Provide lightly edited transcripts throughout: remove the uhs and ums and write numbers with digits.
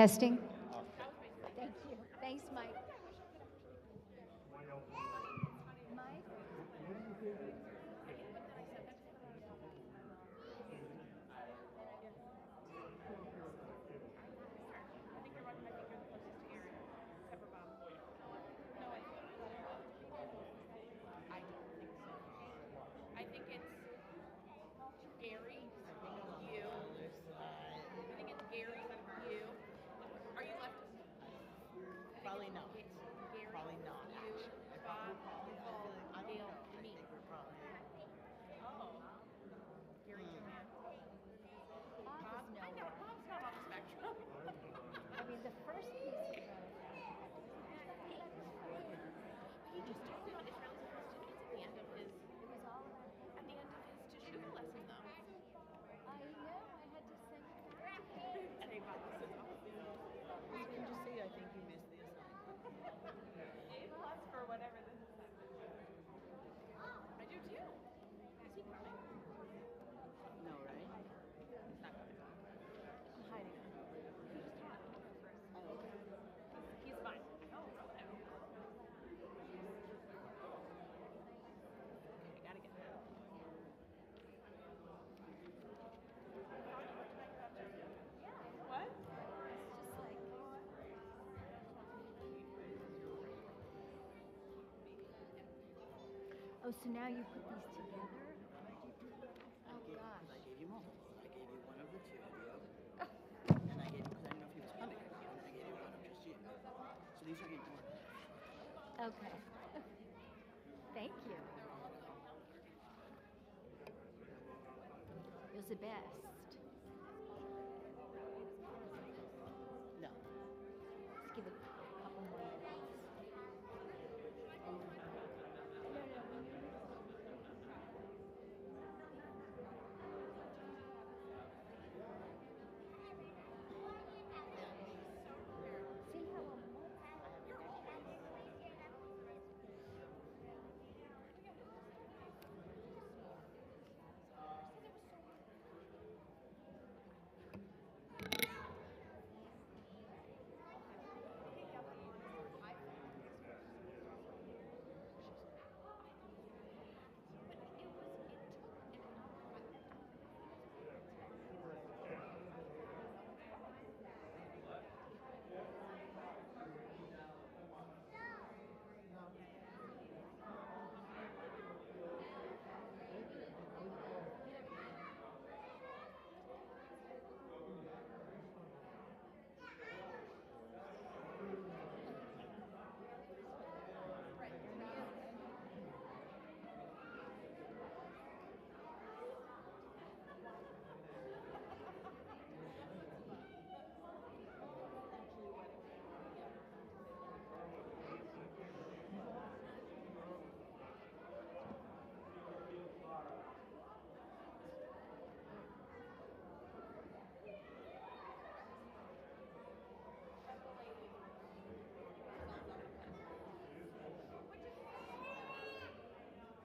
Testing. Thank you. Thanks, Mike. Mike? I think it's Gary, you. I think it's Gary, you. Are you left? Probably not. It's Gary, Probably not. you, Bob, Nicole, I don't Gail, know. I me. think we're probably. Oh. Gary, Joanne. Bob Bob? is I know, nowhere. Bob's not on the spectrum. I mean, the first piece of He just talked about Israel's first students at the end of his it was all about him. teshuva lesson, though. I know. I had to send it back to him. And they bought this as well. You can just say, I think you missed the assignment. A+ for whatever this assignment is. I do too. Is he coming? No, right? He's not coming. I'm hiding him. He just turned up to go first. Oh, okay. He's fine. Oh, no. Okay, I gotta get that. What? It's just like, oh, so now you put these together? I Oh, gave, gosh. I gave you multiple. I gave you one of the two of you. And I gave you, because I didn't know if he was coming. And I gave you one of just you. So these are in order. Okay. Thank you. It was the best. No. Let's give it a couple more minutes. See how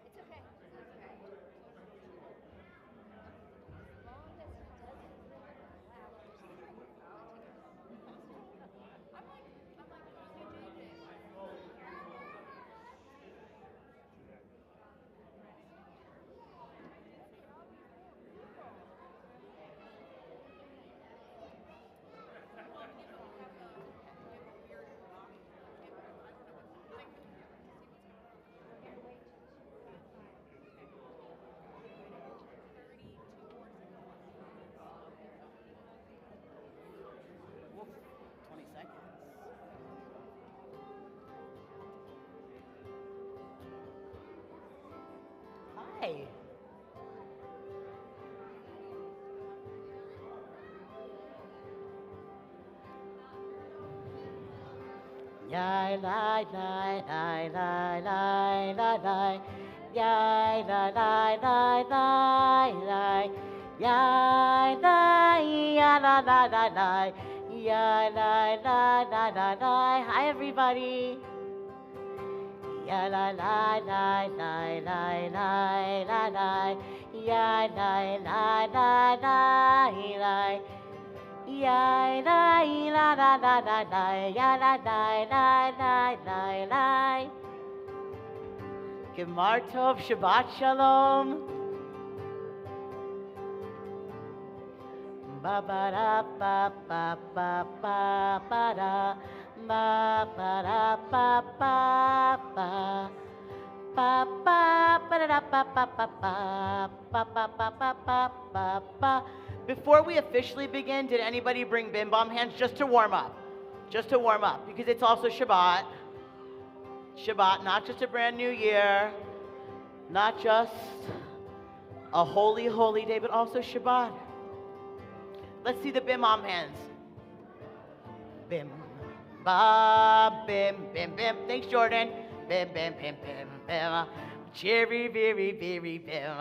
It's okay. It's okay. As long as he doesn't ruin the flowers. I'm like, Whoop. 20 seconds. Hi. Yai lai lai lai lai lai lai lai. Yai lai lai lai lai lai. Yai lai ya la la la la. Yai lai lai lai lai lai. Hi everybody. Ya la la la la la la la la. Ya la la la la la. Ya la la la la la la, ya la la la la la la. Gemar Tov, Shabbat Shalom. Ba ba da ba ba ba ba ba da ba ba da ba ba ba. Ba ba ba da ba ba ba ba ba ba ba ba ba ba ba. Before we officially begin, did anybody bring bim bom hands just to warm up? Just to warm up, because it's also Shabbat. Shabbat, not just a brand new year, not just a holy, holy day, but also Shabbat. Let's see the bim bom hands. Bim, ba, bim, bim, bim. Thanks, Jordan. Bim, bim, bim, bim, bim. Cherry, very, very, bim.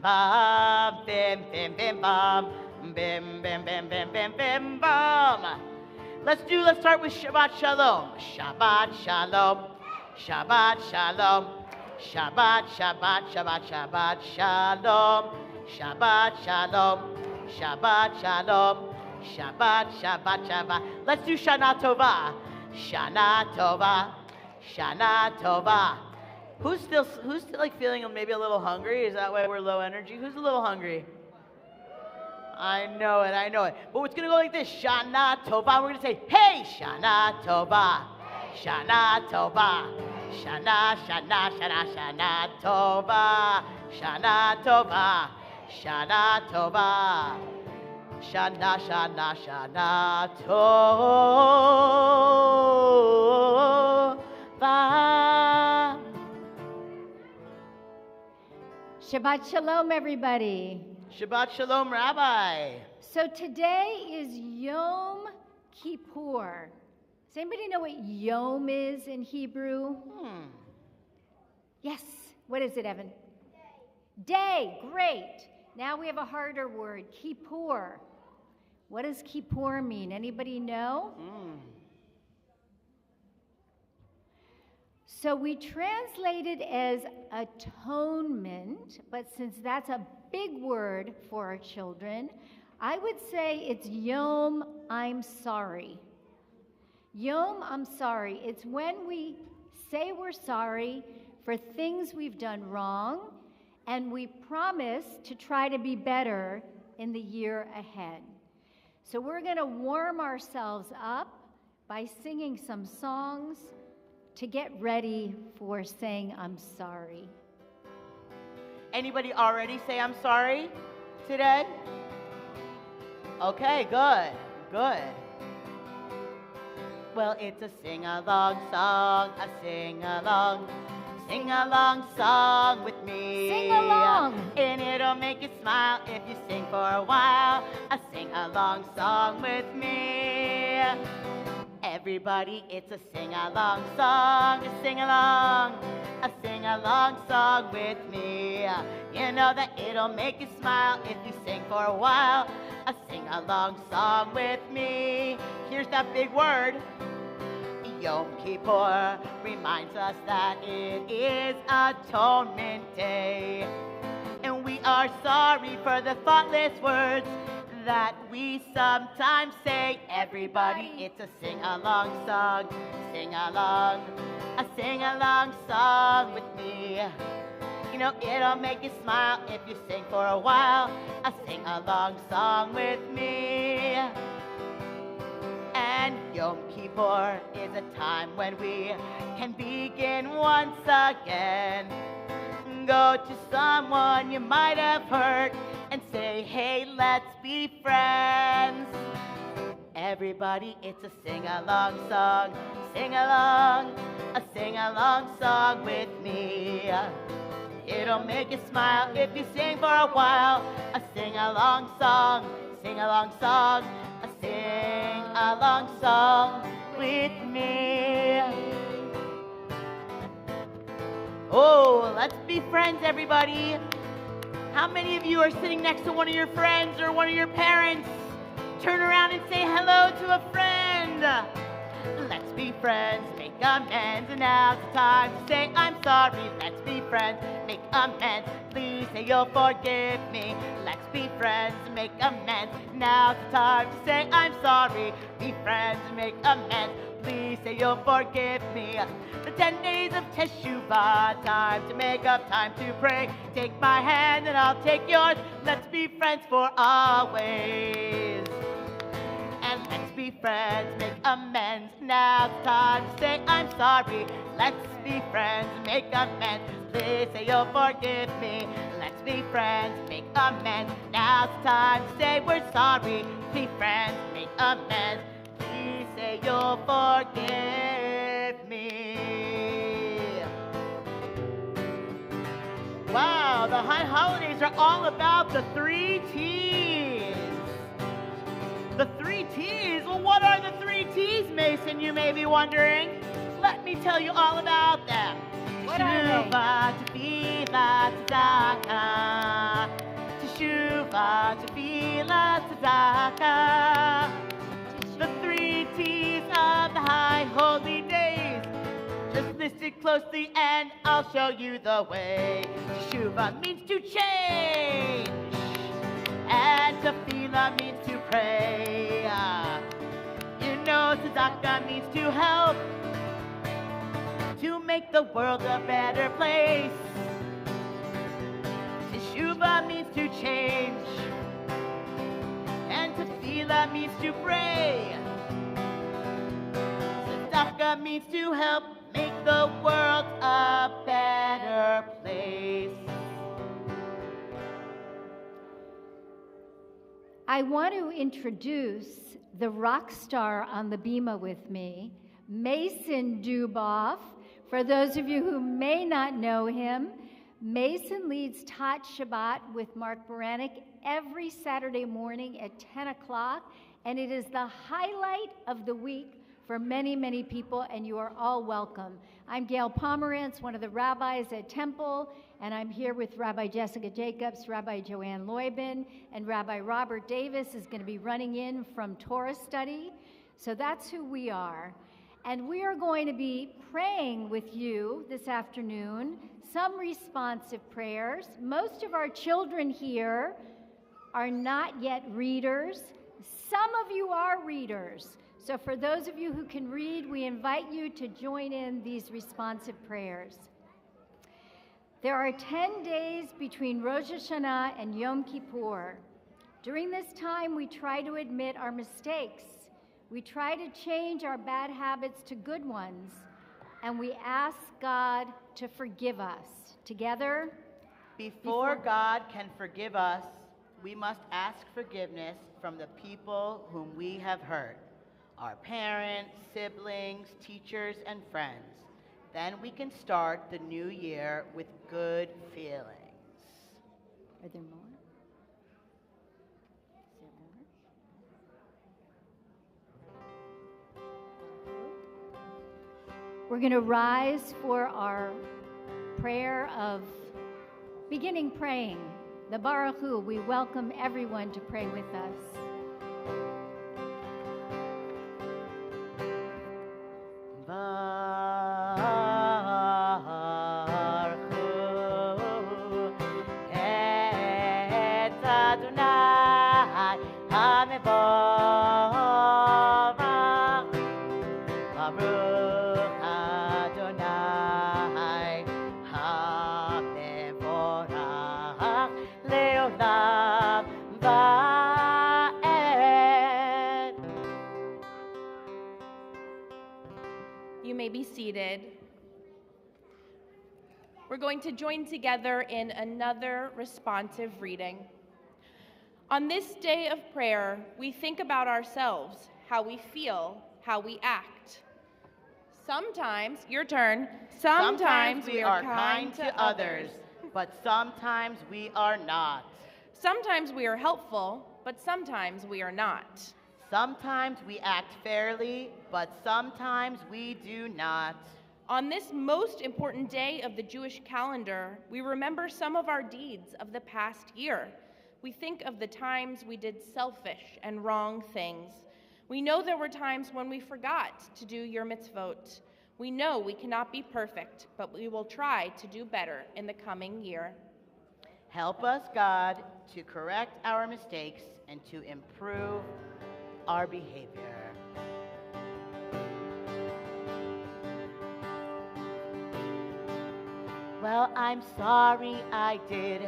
Ba, bim, bim, bim, bum. Bim, bim, bim, bim, bim, bim, bum. Let's start with Shabbat Shalom. Shabbat Shalom. Shabbat Shalom. Shabbat, Shabbat, Shabbat, Shabbat Shalom. Shabbat Shalom. Shabbat Shalom. Shabbat, Shabbat, Shabbat. Let's do Shana Tova. Shana Tova. Shana Tova. Who's still like feeling maybe a little hungry? Is that why we're low energy? Who's a little hungry? I know it. But it's gonna go like this: Shana Tova. We're gonna say, "Hey, Shana Tova, Shana Tova, Shana, Shana, Shana, Shana Tova, Shana Tova, Shana Tova, Shana, Shana, Shana Tova." Shabbat Shalom, everybody. Shabbat Shalom, Rabbi. So today is Yom Kippur. Does anybody know what Yom is in Hebrew? Yes. What is it, Evan? Day. Great. Now we have a harder word, Kippur. What does Kippur mean? Anybody know? So we translate it as atonement, but since that's a big word for our children, I would say it's Yom I'm sorry. Yom I'm sorry. It's when we say we're sorry for things we've done wrong, and we promise to try to be better in the year ahead. So we're going to warm ourselves up by singing some songs to get ready for saying I'm sorry. Anybody already say I'm sorry today? Okay, good. Well, it's a sing-along song, a sing-along song with me. Sing along. And it'll make you smile if you sing for a while. A sing-along song with me. Everybody, it's a sing-along song, a sing-along song with me. You know that it'll make you smile if you sing for a while. A sing-along song with me. Here's that big word. Yom Kippur reminds us that it is Atonement Day. And we are sorry for the thoughtless words that we sometimes say. Everybody, it's a sing-along song, a sing-along song with me. You know, it'll make you smile if you sing for a while. A sing-along song with me. And Yom Kippur is a time when we can begin once again. Go to someone you might have hurt and say, hey, let's be friends. Everybody, it's a sing-along song, a sing-along song with me. It'll make you smile if you sing for a while. A sing-along song, a sing-along song with me. Oh, let's be friends, everybody. How many of you are sitting next to one of your friends or one of your parents? Turn around and say hello to a friend. Let's be friends, make amends, and now's the time to say I'm sorry. Let's be friends, make amends, please say you'll forgive me. Let's be friends, make amends. Now's the time to say I'm sorry. Be friends, make amends. Please say you'll forgive me. The 10 days of Teshuvah, time to make up, time to pray. Take my hand and I'll take yours. Let's be friends for always. And let's be friends, make amends. Now it's time to say I'm sorry. Let's be friends, make amends. Please say you'll forgive me. Let's be friends, make amends. Now it's time to say we're sorry. Be friends, make amends. Please say you'll forgive me. Wow, the high holidays are all about the 3 T's. The 3 T's? Well, what are the 3 T's, Mason, you may be wondering? Let me tell you all about them. What are they? Teshuvah, tefillah, tzedakah. Teshuvah, tefillah, tzedakah. The 3 T's of the high holy days. Just listen closely and I'll show you the way. Teshuvah means to change, and tefillah means to pray. You know tzedakah means to help, to make the world a better place. Teshuvah means to change, and tefillah means to pray. Tzedakah means to help make the world a better place. I want to introduce the rock star on the bima with me, Mason Duboff. For those of you who may not know him, Mason leads Tot Shabbat with Mark Baranek every Saturday morning at 10 o'clock, and it is the highlight of the week for many, many people, and you are all welcome. I'm Gail Pomerantz, one of the rabbis at Temple, and I'm here with Rabbi Jessica Jacobs, Rabbi Joanne Leubin, and Rabbi Robert Davis is going to be running in from Torah study. So that's who we are. And we are going to be praying with you this afternoon, some responsive prayers. Most of our children here are not yet readers. Some of you are readers. So for those of you who can read, we invite you to join in these responsive prayers. There are 10 days between Rosh Hashanah and Yom Kippur. During this time, we try to admit our mistakes. We try to change our bad habits to good ones, and we ask God to forgive us. Together, Before God can forgive us, we must ask forgiveness from the people whom we have hurt. Our parents, siblings, teachers, and friends. Then we can start the new year with good feelings. Are there more? Is there more? We're going to rise for our prayer of beginning praying. The Baruch Hu. We welcome everyone to pray with us. You may be seated. We're going to join together in another responsive reading. On this day of prayer, we think about ourselves, how we feel, how we act. Sometimes, your turn, sometimes we are kind to others, but sometimes we are not. Sometimes we are helpful, but sometimes we are not. Sometimes we act fairly, but sometimes we do not. On this most important day of the Jewish calendar, we remember some of our deeds of the past year. We think of the times we did selfish and wrong things. We know there were times when we forgot to do your mitzvot. We know we cannot be perfect, but we will try to do better in the coming year. Help us, God, to correct our mistakes and to improve our behavior. Well, I'm sorry I did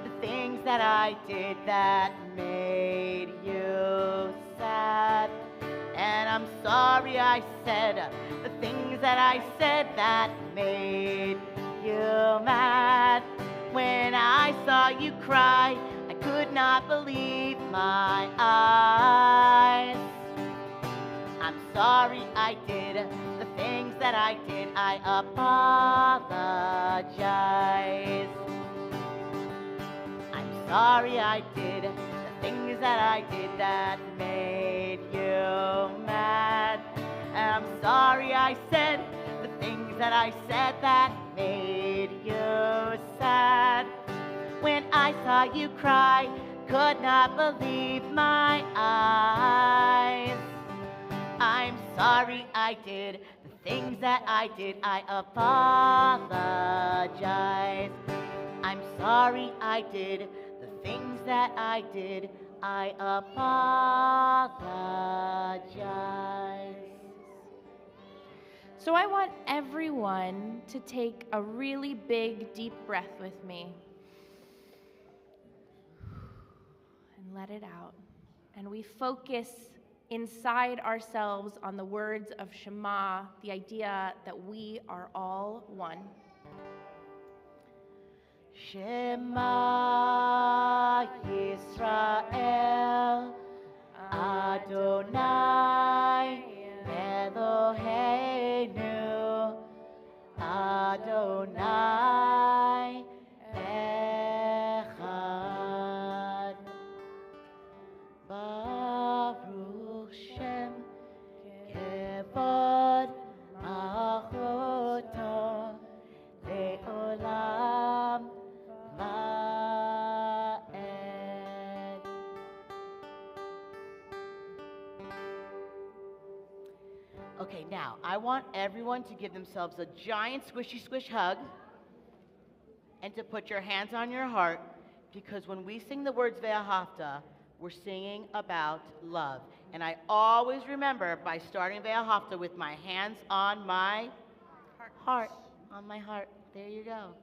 the things that I did that made you sad. And I'm sorry I said the things that I said that made you mad. When I saw you cry, I could not believe my eyes. I'm sorry I did the things that I did. I apologize. I'm sorry I did the things that I did that made you mad. I'm sorry I said the things that I said that made you sad. When I saw you cry, could not believe my eyes. I'm sorry I did the things that I did. I apologize. I'm sorry I did the things that I did. I apologize. So I want everyone to take a really big, deep breath with me. And let it out. And we focus inside ourselves on the words of Shema, the idea that we are all one. Shema Yisrael Adonai Eloheinu Adonai Echad Baruch Shem Kevod Malchuto Le'olam Va'ed. Okay, now I want everyone to give themselves a giant squishy squish hug and to put your hands on your heart, because when we sing the words Ve'ahavta, we're singing about love. And I always remember by starting Ve'ahavta with my hands on my heart. On my heart. There you go.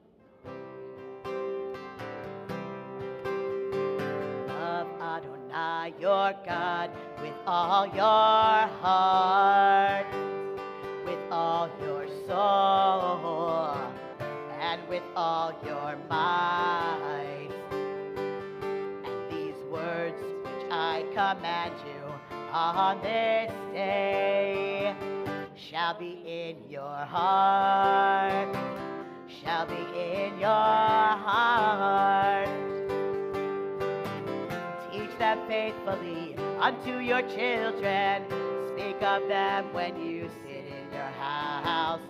Love Adonai your God with all your heart, with all your soul, and with all your might. And these words which I command you on this day shall be in your heart, shall be in your heart. Teach them faithfully unto your children. Speak of them when you sit in your house,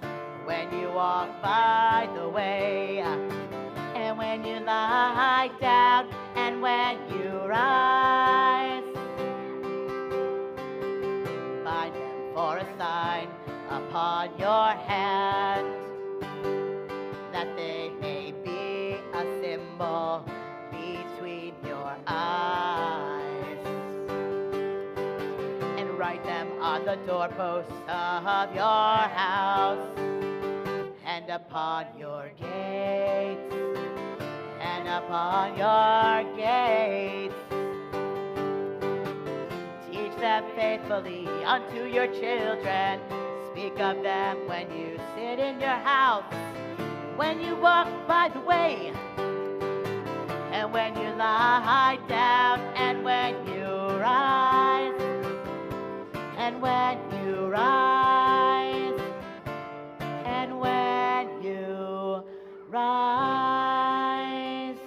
when you walk by the way, and when you lie down, and when you rise. Bind them for a sign upon your hand, that they may be a symbol between your eyes. And write them on the doorposts of your house, and upon your gates, and upon your gates. Teach them faithfully unto your children. Speak of them when you sit in your house, when you walk by the way, and when you lie down, and when you rise, and when you rise, and when you rise.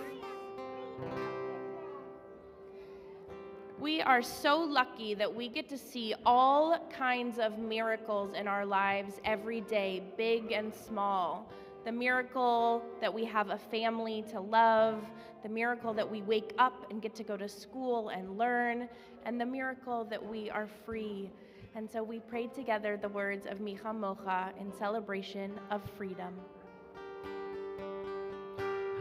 We are so lucky that we get to see all kinds of miracles in our lives every day, big and small. The miracle that we have a family to love, the miracle that we wake up and get to go to school and learn, and the miracle that we are free. And so we prayed together the words of Micha Mocha in celebration of freedom.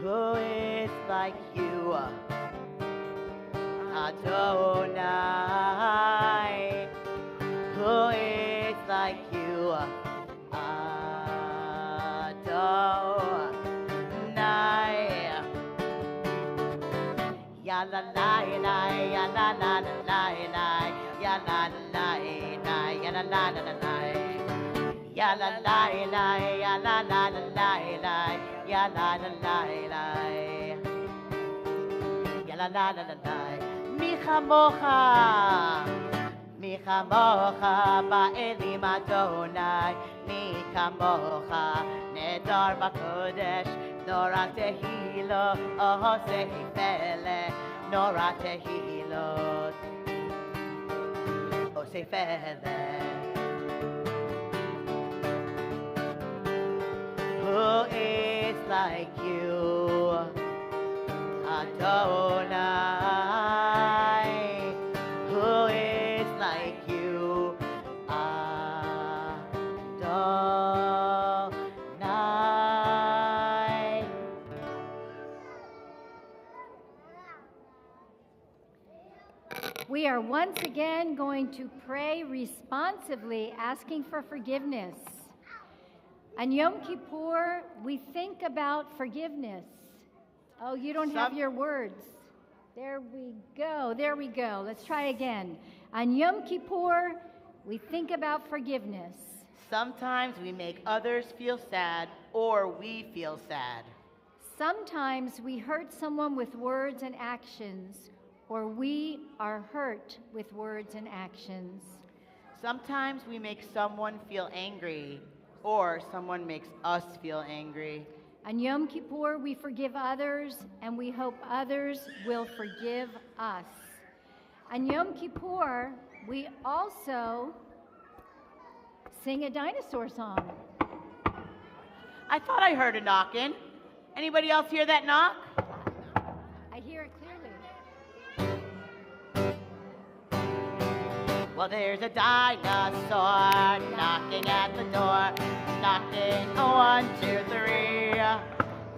Who is like you, Adonai? Who is like you, Adonai? Ya la la la, ya la la la la, ya la la la, ya la la la la. Ya la la la, ya la la la la, ya la la la la, ya la la la la. Mi chamocha, mi chamocha ba'elim Adonai, mi chamocha nedar b'kodesh, nora tehilo, oh seifele, nora tehilot, oh seifele. Who is like you, Adonai? Who is like you, Adonai? We are once again going to pray responsively, asking for forgiveness. On Yom Kippur, we think about forgiveness. Oh, you don't have your words. There we go. There we go. Let's try again. On Yom Kippur, we think about forgiveness. Sometimes we make others feel sad, or we feel sad. Sometimes we hurt someone with words and actions, or we are hurt with words and actions. Sometimes we make someone feel angry, or someone makes us feel angry. On Yom Kippur, we forgive others, and we hope others will forgive us. On Yom Kippur, we also sing a dinosaur song. I thought I heard a knocking. Anybody else hear that knock? I hear it clearly. Well, there's a dinosaur knocking at the door, knocking 1, 2, 3.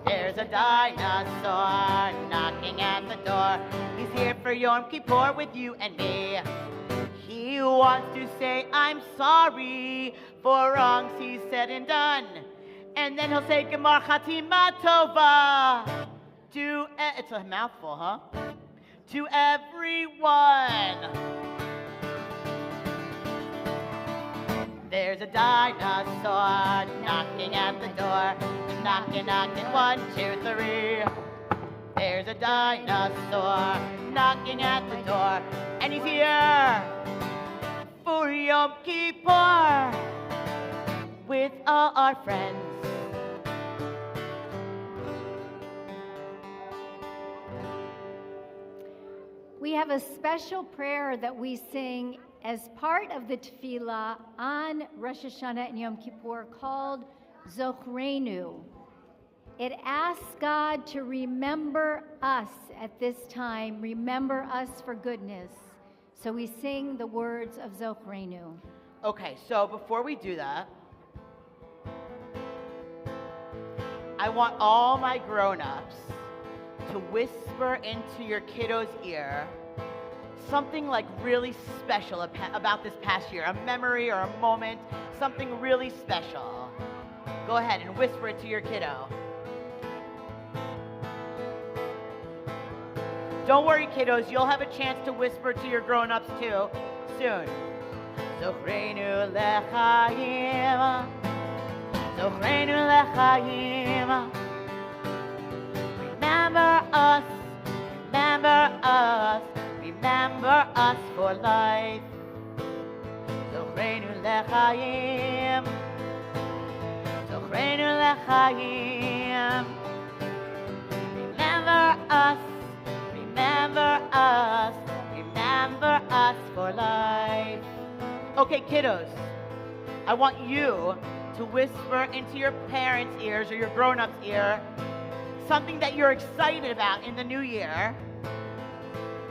There's a dinosaur knocking at the door. He's here for Yom Kippur with you and me. He wants to say, I'm sorry for wrongs he's said and done. And then he'll say, Gemar Chatima Tova. It's a mouthful, huh? To everyone. There's a dinosaur knocking at the door, knocking, knocking, 1, 2, 3. There's a dinosaur knocking at the door, and he's here for Yom Kippur with all our friends. We have a special prayer that we sing as part of the tefillah on Rosh Hashanah and Yom Kippur called Zochreinu. It asks God to remember us at this time, remember us for goodness. So we sing the words of Zochreinu. Okay, so before we do that, I want all my grown-ups to whisper into your kiddo's ear something like really special about this past year, a memory or a moment, something really special. Go ahead and whisper it to your kiddo. Don't worry, kiddos, you'll have a chance to whisper to your grown-ups too, soon. Zochreinu lechaim, Zochreinu lechaim. Remember us, remember us, remember us for life. Zochreinu lechaim, Zochreinu lechaim. Remember us, remember us, remember us for life. Okay, kiddos, I want you to whisper into your parents' ears or your grown-ups' ear something that you're excited about in the new year,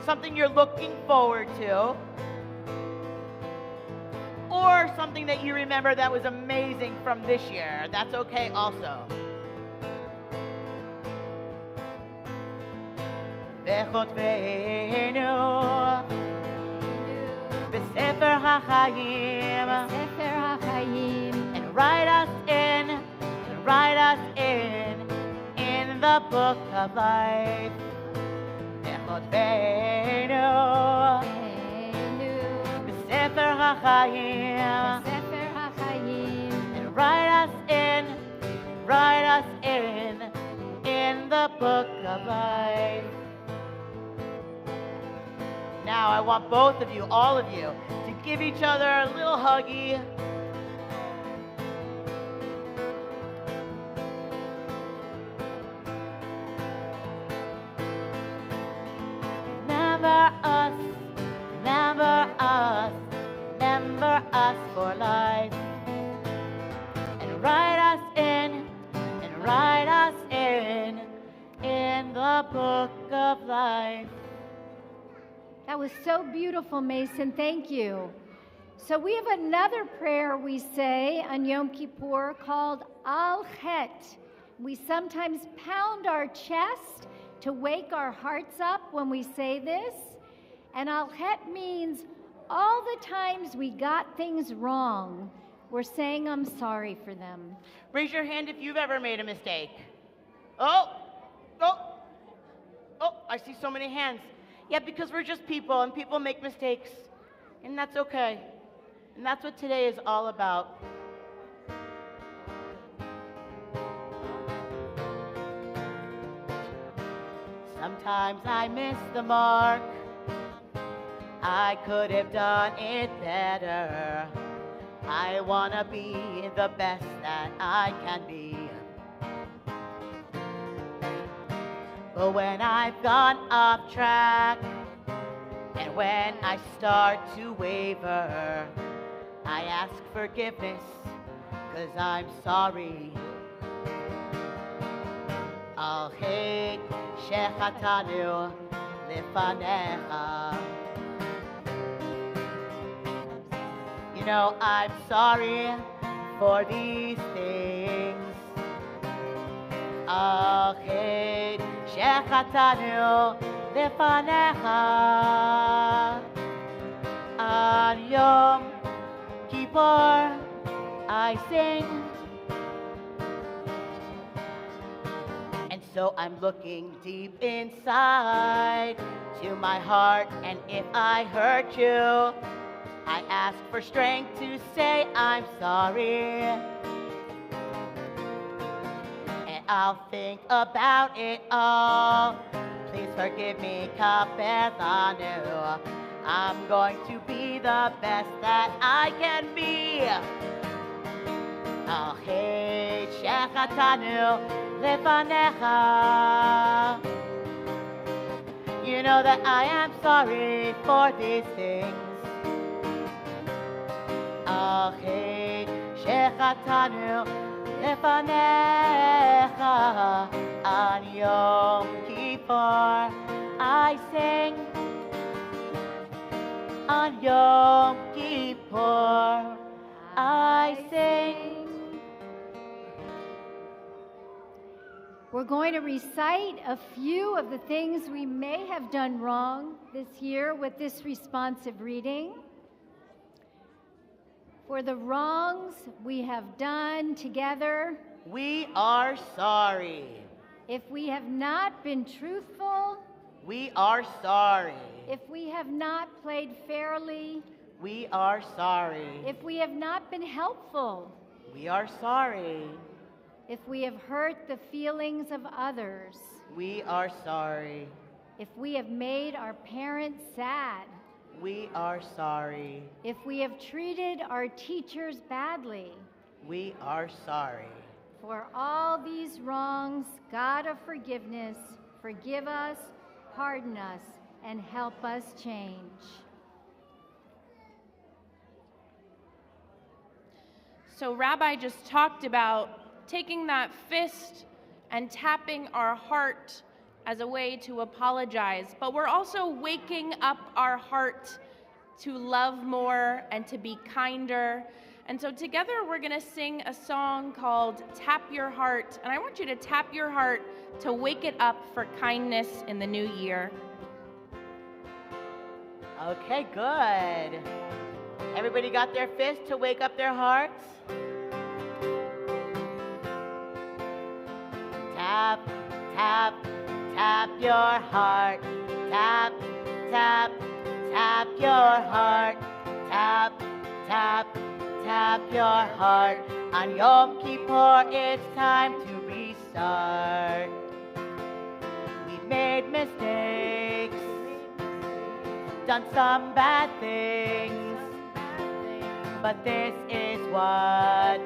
something you're looking forward to, or something that you remember that was amazing from this year. That's okay also. וכותבנו בספר החיים, בספר החיים, and write us in the book of life. וכותבנו בספר החיים, בספר החיים, and write us in the book of life. Now I want both of you, all of you, to give each other a little huggy. Remember us for life. And write us in the book of life. That was so beautiful, Mason. Thank you. So we have another prayer we say on Yom Kippur called Al Chet. We sometimes pound our chest to wake our hearts up when we say this. And Al Chet means all the times we got things wrong, we're saying I'm sorry for them. Raise your hand if you've ever made a mistake. Oh, I see so many hands. Yeah, because we're just people and people make mistakes. And that's okay. And that's what today is all about. Sometimes I miss the mark. I could have done it better. I wanna be the best that I can be. But when I've gone off track, and when I start to waver, I ask forgiveness, 'cause I'm sorry. Al chet shechatanu lefanecha. You know, I'm sorry for these things. Al chet shechatanu lefanecha. On Yom Kippur I sing. And so I'm looking deep inside to my heart, and if I hurt you, I ask for strength to say I'm sorry. And I'll think about it all. Please forgive me, kapelanu. I'm going to be the best that I can be. Al chet shechatanu lefanecha. You know that I am sorry for these things. Al chet shechatanu lefanecha. On Yom Kippur I sing. On Yom Kippur I sing. We're going to recite a few of the things we may have done wrong this year with this responsive reading. For the wrongs we have done together, We are sorry. if we have not been truthful, We are sorry. if we have not played fairly, We are sorry. if we have not been helpful, We are sorry. if we have hurt the feelings of others, We are sorry. if we have made our parents sad, We are sorry. if we have treated our teachers badly. We are sorry. For all these wrongs, God of forgiveness, forgive us, pardon us, and help us change. So Rabbi just talked about taking that fist and tapping our heart as a way to apologize, but we're also waking up our heart to love more and to be kinder And so together we're going to sing a song called Tap Your Heart. And I want you to tap your heart to wake it up for kindness in the new year. Okay, good. Everybody got their fist to wake up their hearts? Tap, tap, tap your heart. Tap, tap, tap your heart. Tap, tap, tap your heart. On Yom Kippur, it's time to restart. We've made mistakes, done some bad things, but this is what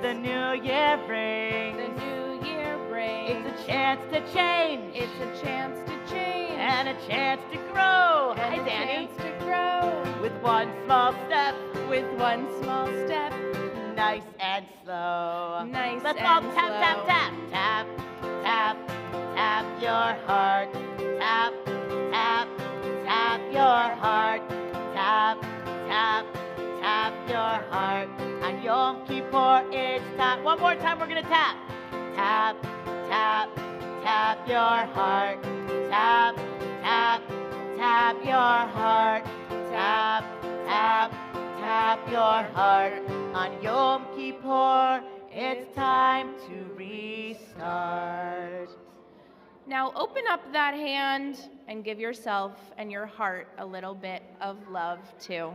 the new year brings. The new year brings. It's a chance to change. It's a chance to change. And a chance to grow. And Hi, a Danny. chance to grow. With one small step. With one small step. Nice and slow. Nice Let's and all slow. tap, tap, tap. Tap, tap your heart. Tap, tap, tap your heart. Tap, tap, tap your heart. On Yom Kippur, it's time. One more time, we're gonna tap. Tap, tap, tap your heart. Tap, tap, tap your heart. Tap, tap, tap your heart. On Yom Kippur, it's time to restart. Now open up that hand and give yourself and your heart a little bit of love too.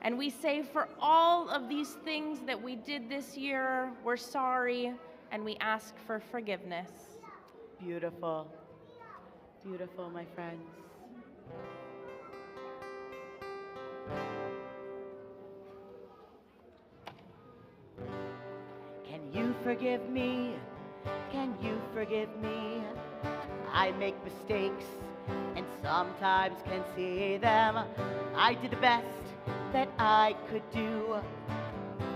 And we say, for all of these things that we did this year, we're sorry, and we ask for forgiveness. Beautiful. Beautiful, my friends. Can you forgive me? Can you forgive me? I make mistakes and sometimes can see them. I did the best that I could do.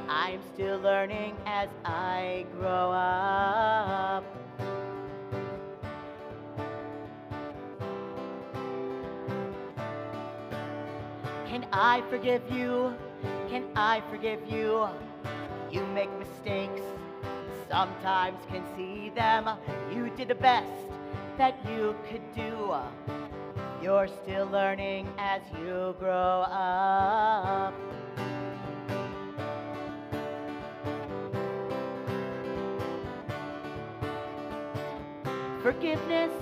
I'm still learning as I grow up. Can I forgive you? Can I forgive you? You make mistakes, sometimes can see them. You did the best that you could do. You're still learning as you grow up. Forgiveness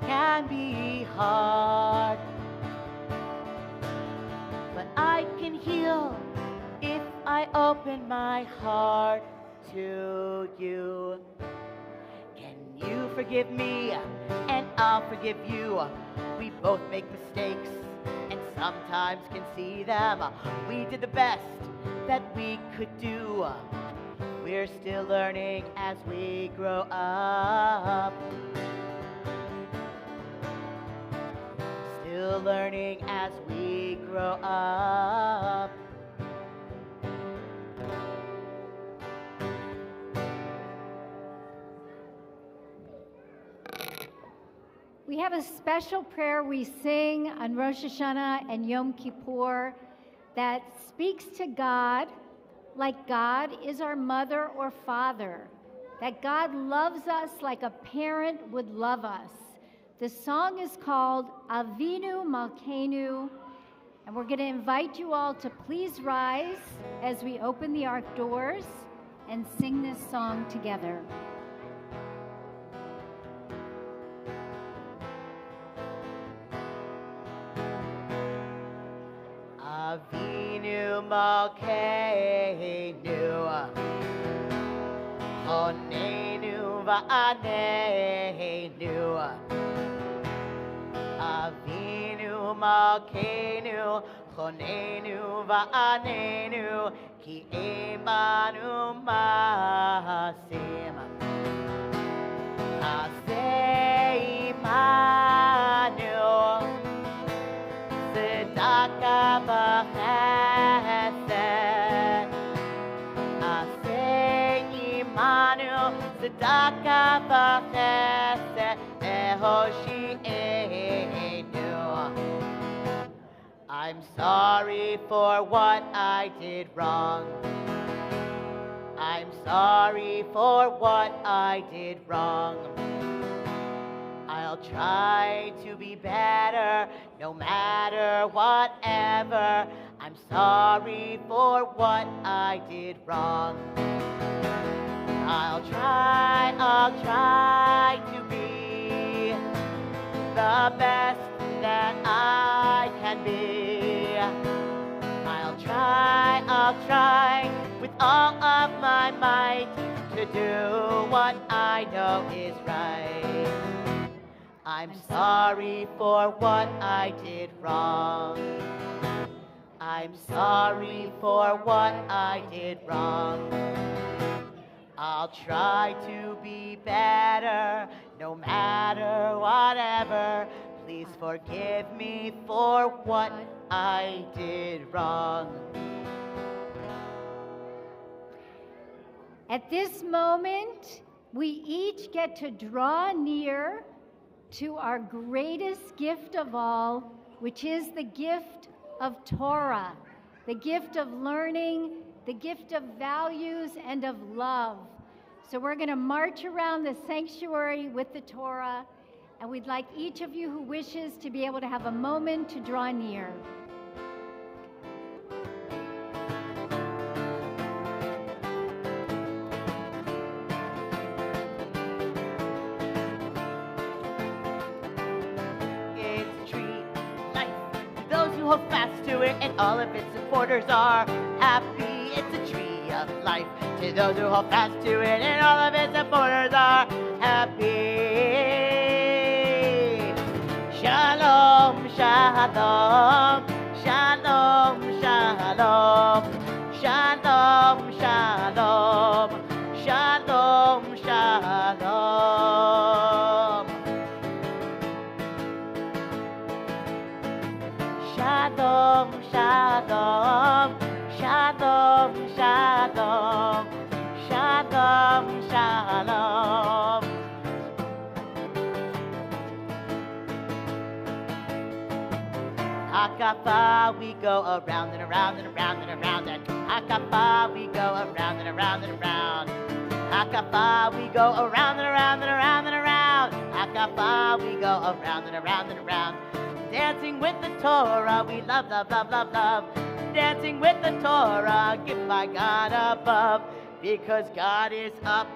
can be hard, but I can heal if I open my heart to you. Can you forgive me? And I'll forgive you. We both make mistakes and sometimes can see them. We did the best that we could do. We're still learning as we grow up. Still learning as we grow up. We have a special prayer we sing on Rosh Hashanah and Yom Kippur that speaks to God like God is our mother or father, that God loves us like a parent would love us. The song is called Avinu Malkeinu, and we're going to invite you all to please rise as we open the ark doors and sing this song together. Avinu Malkeinu, Honenu Va'aneinu. Avinu Malkeinu, Honenu Va'aneinu, Ki Emanu Masim. Aseh Imanu, Tzedaka v'chesed. Aseh Imanu, Tzedaka v'chesed, Ehoshi'enu. I I'm sorry for what I did wrong. I'm sorry for what I did wrong. I'll try to be better, no matter whatever. I'm sorry for what I did wrong. I'll try to be the best that I can be. I'll try with all of my might to do what I know is right. I'm sorry for what I did wrong. I'm sorry for what I did wrong. I'll try to be better, no matter whatever. Please forgive me for what I did wrong. At this moment, we each get to draw near to our greatest gift of all, which is the gift of Torah, the gift of learning, the gift of values and of love. So we're going to march around the sanctuary with the Torah, and we'd like each of you who wishes to be able to have a moment to draw near. Hold fast to it, and all of its supporters are happy. It's a tree of life to those who hold fast to it, and all of its supporters are happy. Shalom, shalom, shalom, shalom, shalom, shalom, shalom, shalom. Shalom, shalom, shalom, shalom, shalom, shalom. Hakapa, we go around and around and around and around, and Hakapa, we go around and around and around. Hakapa, we go around and around and around and around. Hakapa, we go around and around and around. Dancing with the Torah, we love, love, love, love, love. Dancing with the Torah, gift by God above. Because God is up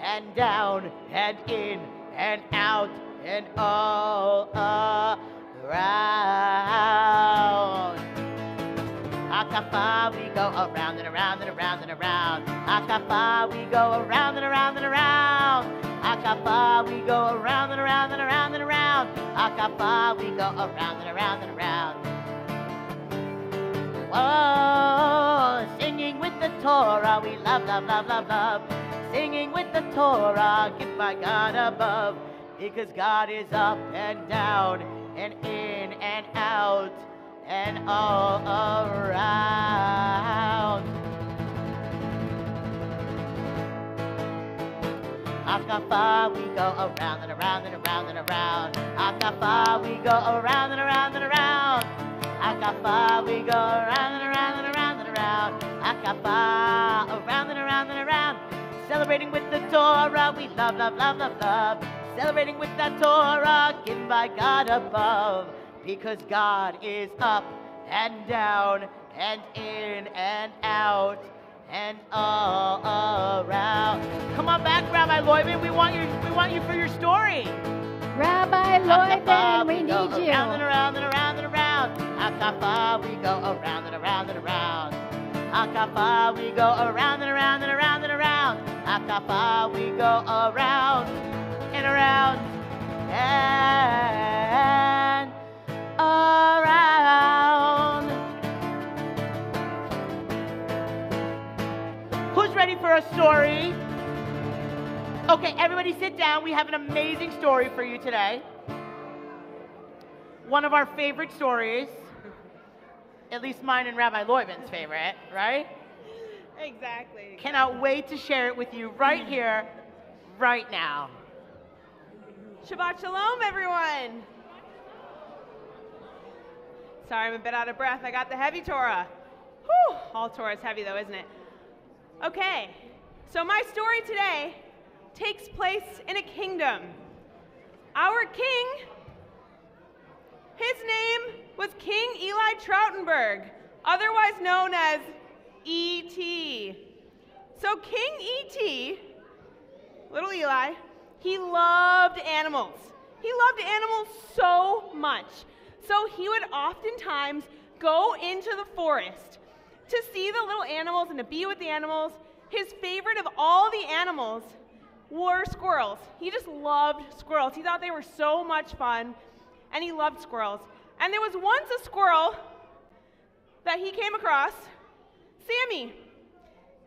and down and in and out and all around. Hakapa, we go around and around and around and around. Hakapa, we go around and around and around. Hakapa, we go around and around and around and around. Hakapa, we go around and around and around. Whoa, singing with the Torah, we love, love, love, love, love. Singing with the Torah, gift by God above. Because God is up and down and in and out and all around. Hakapa, we go around and around and around and around. Hakapa, we go around and around and around. Hakapa, we go around and around and around and around. Hakapa, around and around and around. Celebrating with the Torah, we love, love, love, love, love. Celebrating with that Torah, given by God above. Because God is up and down and in and out and all around. Come on back, Rabbi Loyman. We want you for your story. Rabbi Loyman, we need you. Around and around and around and around. Hakapa, we go around and around and around. Hakapa, we go around and around and around and around. Hakapa, we go around and around and around. Who's ready for a story? Okay, everybody sit down. We have an amazing story for you today. One of our favorite stories. At least mine and Rabbi Loyman's favorite, right? Exactly. Cannot wait to share it with you right here, right now. Shabbat Shalom, everyone. Sorry, I'm a bit out of breath. I got the heavy Torah. Whew, all Torah is heavy though, isn't it? Okay, so my story today takes place in a kingdom. Our king, his name was King Eli Troutenberg, otherwise known as E.T. So King E.T., little Eli, he loved animals. He loved animals so much. So he would oftentimes go into the forest to see the little animals and to be with the animals. His favorite of all the animals were squirrels. He just loved squirrels. He thought they were so much fun, and he loved squirrels. And there was once a squirrel that he came across, Sammy.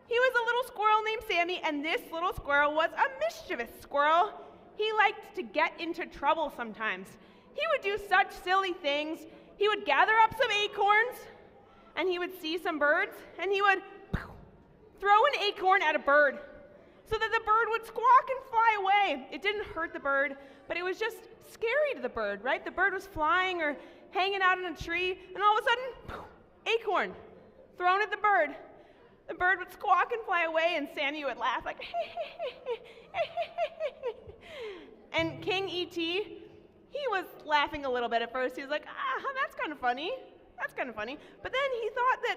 He was a little squirrel named Sammy, and this little squirrel was a mischievous squirrel. He liked to get into trouble sometimes. He would do such silly things. He would gather up some acorns, and he would see some birds, and he would throw an acorn at a bird so that the bird would squawk and fly away. It didn't hurt the bird, but it was just scary to the bird, right? The bird was flying or hanging out in a tree, and all of a sudden, acorn thrown at the bird. The bird would squawk and fly away, and Sammy would laugh like, and King E.T., he was laughing a little bit at first. He was like, that's kind of funny. That's kind of funny. But then he thought that,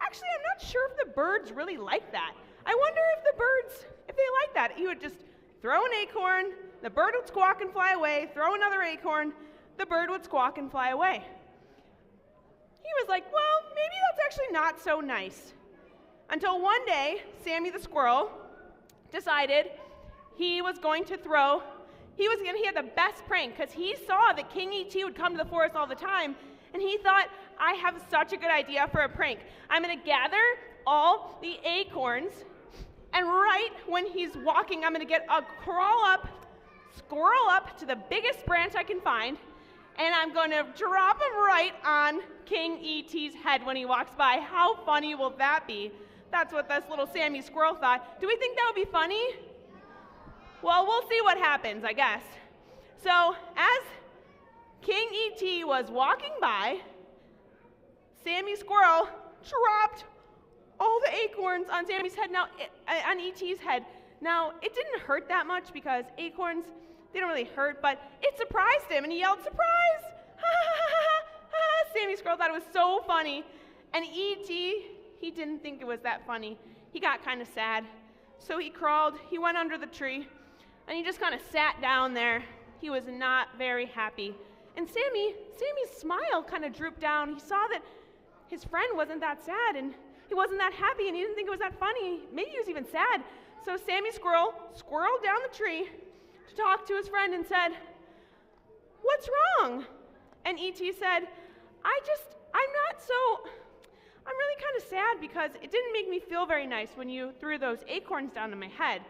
actually, I'm not sure if the birds really like that. I wonder if the birds, if they like that. He would just throw an acorn, the bird would squawk and fly away, throw another acorn, the bird would squawk and fly away. He was like, well, maybe that's actually not so nice. Until one day, Sammy the squirrel decided he was going to throw, he had the best prank, because he saw that King E.T. would come to the forest all the time, and he thought, I have such a good idea for a prank. I'm going to gather all the acorns, and right when he's walking, I'm going to squirrel up to the biggest branch I can find, and I'm going to drop him right on King E.T.'s head when he walks by. How funny will that be? That's what this little Sammy squirrel thought. Do we think that would be funny? Well, we'll see what happens, I guess. So, as King E.T. was walking by, Sammy Squirrel dropped all the acorns on Sammy's head, on E.T.'s head. Now, it didn't hurt that much because acorns, they don't really hurt, but it surprised him, and he yelled, surprise! Ha ha ha ha ha! Sammy Squirrel thought it was so funny, and E.T., he didn't think it was that funny. He got kind of sad. So he went under the tree, and he just kind of sat down there. He was not very happy. And Sammy's smile kind of drooped down. He saw that his friend wasn't that sad, and he wasn't that happy, and he didn't think it was that funny. Maybe he was even sad. So Sammy Squirrel squirreled down the tree to talk to his friend and said, what's wrong? And E.T. said, I'm really kind of sad because it didn't make me feel very nice when you threw those acorns down on my head.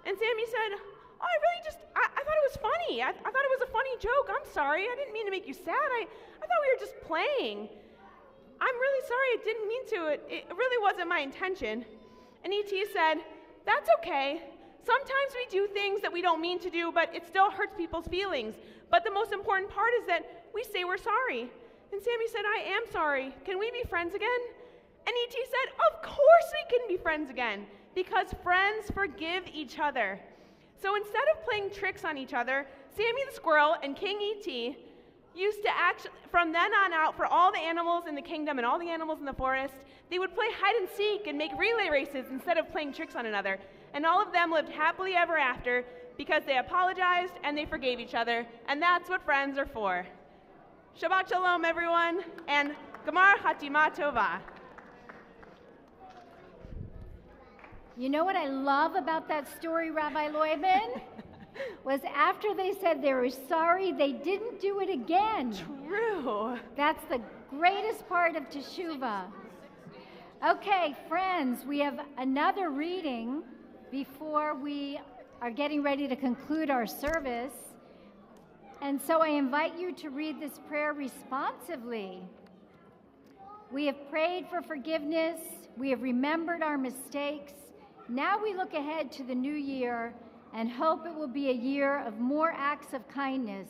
And Sammy said, oh, I thought it was funny. I thought it was a funny joke. I'm sorry. I didn't mean to make you sad. I thought we were just playing. I'm really sorry. I didn't mean to. It really wasn't my intention. And E.T. said, that's okay. Sometimes we do things that we don't mean to do, but it still hurts people's feelings. But the most important part is that we say we're sorry. And Sammy said, I am sorry. Can we be friends again? And E.T. said, of course we can be friends again, because friends forgive each other. So instead of playing tricks on each other, Sammy the squirrel and King E.T. used to from then on out, for all the animals in the kingdom and all the animals in the forest, they would play hide and seek and make relay races instead of playing tricks on another. And all of them lived happily ever after because they apologized and they forgave each other. And that's what friends are for. Shabbat Shalom, everyone, and Gamar Hatima Tova. You know what I love about that story, Rabbi Loibman? Was after they said they were sorry, they didn't do it again. True. That's the greatest part of Teshuvah. Okay, friends, we have another reading before we are getting ready to conclude our service. And so I invite you to read this prayer responsively. We have prayed for forgiveness. We have remembered our mistakes. Now we look ahead to the new year and hope it will be a year of more acts of kindness.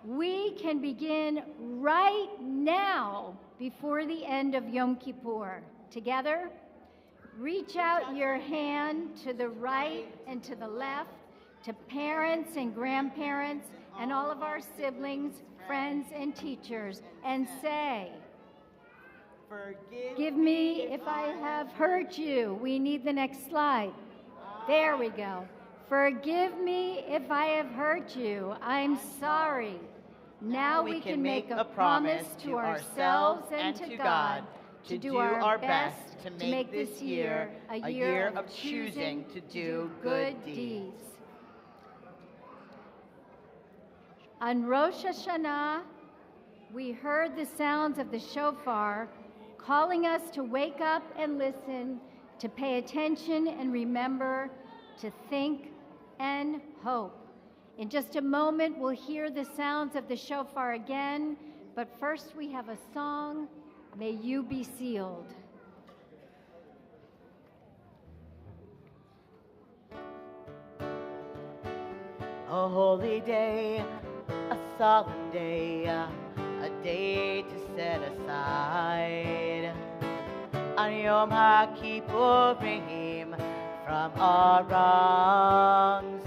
we can begin right now before the end of Yom Kippur. Together, reach out your hand to the right and to the left, to parents and grandparents and all of our siblings, friends, and teachers, and say, "Forgive me if I have hurt you." We need the next slide. There we go. "Forgive me if I have hurt you. I'm sorry." Now we can make a promise to ourselves and to God to do our best to make this year a year of choosing to do good deeds. On Rosh Hashanah, we heard the sounds of the shofar calling us to wake up and listen, to pay attention and remember, to think and hope. In just a moment, we'll hear the sounds of the shofar again, but first we have a song, "May You Be Sealed." A holy day, a solemn day, a day to set aside. On Yom HaKippurim, from our wrongs,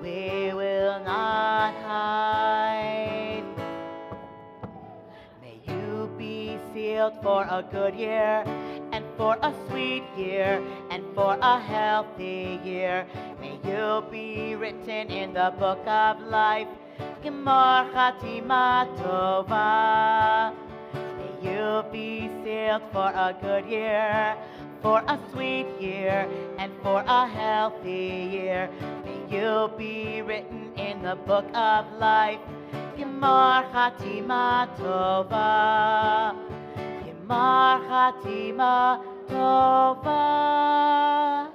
we will not hide. May you be sealed for a good year, and for a sweet year, and for a healthy year. May you be written in the book of life. Gemar Chatima Tova. May you be sealed for a good year, for a sweet year, and for a healthy year. May you be written in the book of life. Gemar Chatima Tova. Gemar Chatima Tova.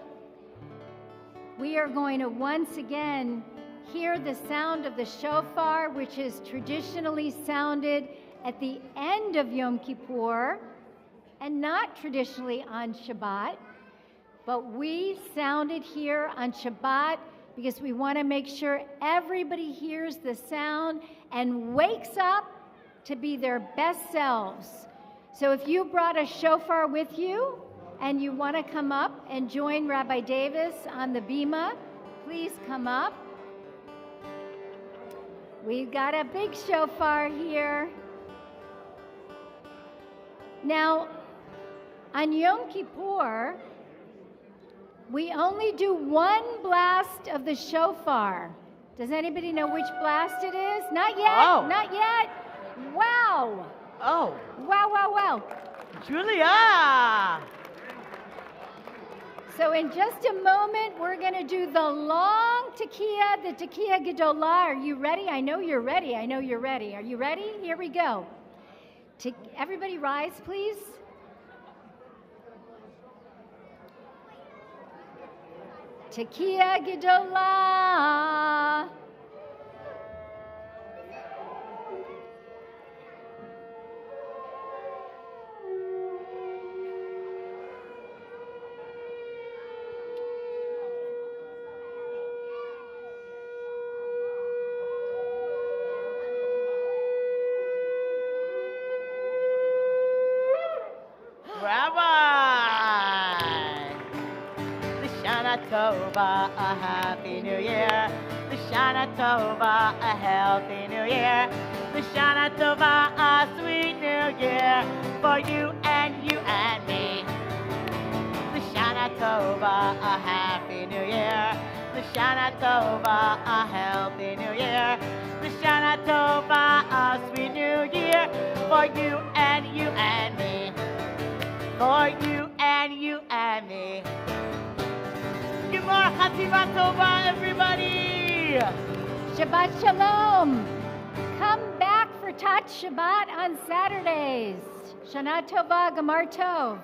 We are going to once again hear the sound of the shofar, which is traditionally sounded at the end of Yom Kippur and not traditionally on Shabbat. But we sound it here on Shabbat because we want to make sure everybody hears the sound and wakes up to be their best selves. So if you brought a shofar with you and you want to come up and join Rabbi Davis on the bima, please come up. We've got a big shofar here. Now, on Yom Kippur, we only do one blast of the shofar. Does anybody know which blast it is? Not yet, Not yet. Wow. Oh. Wow, wow, wow. Julia! So in just a moment, we're going to do the long tekiah, the tekiah gedolah. Are you ready? I know you're ready. I know you're ready. Are you ready? Here we go. Everybody rise, please. Tekiah gedolah. Tova, a happy new year. L'shana Tova, a healthy new year. L'shana Tova, a sweet new year for you and me. L'shana Tova, a happy new year. L'shana Tova, a healthy new year. L'shana Tova, a sweet new year for you and me. For you and me. Gemar Chatima Tova, everybody! Shabbat Shalom! Come back for Tat Shabbat on Saturdays. Shana Tova, Gemar Tov.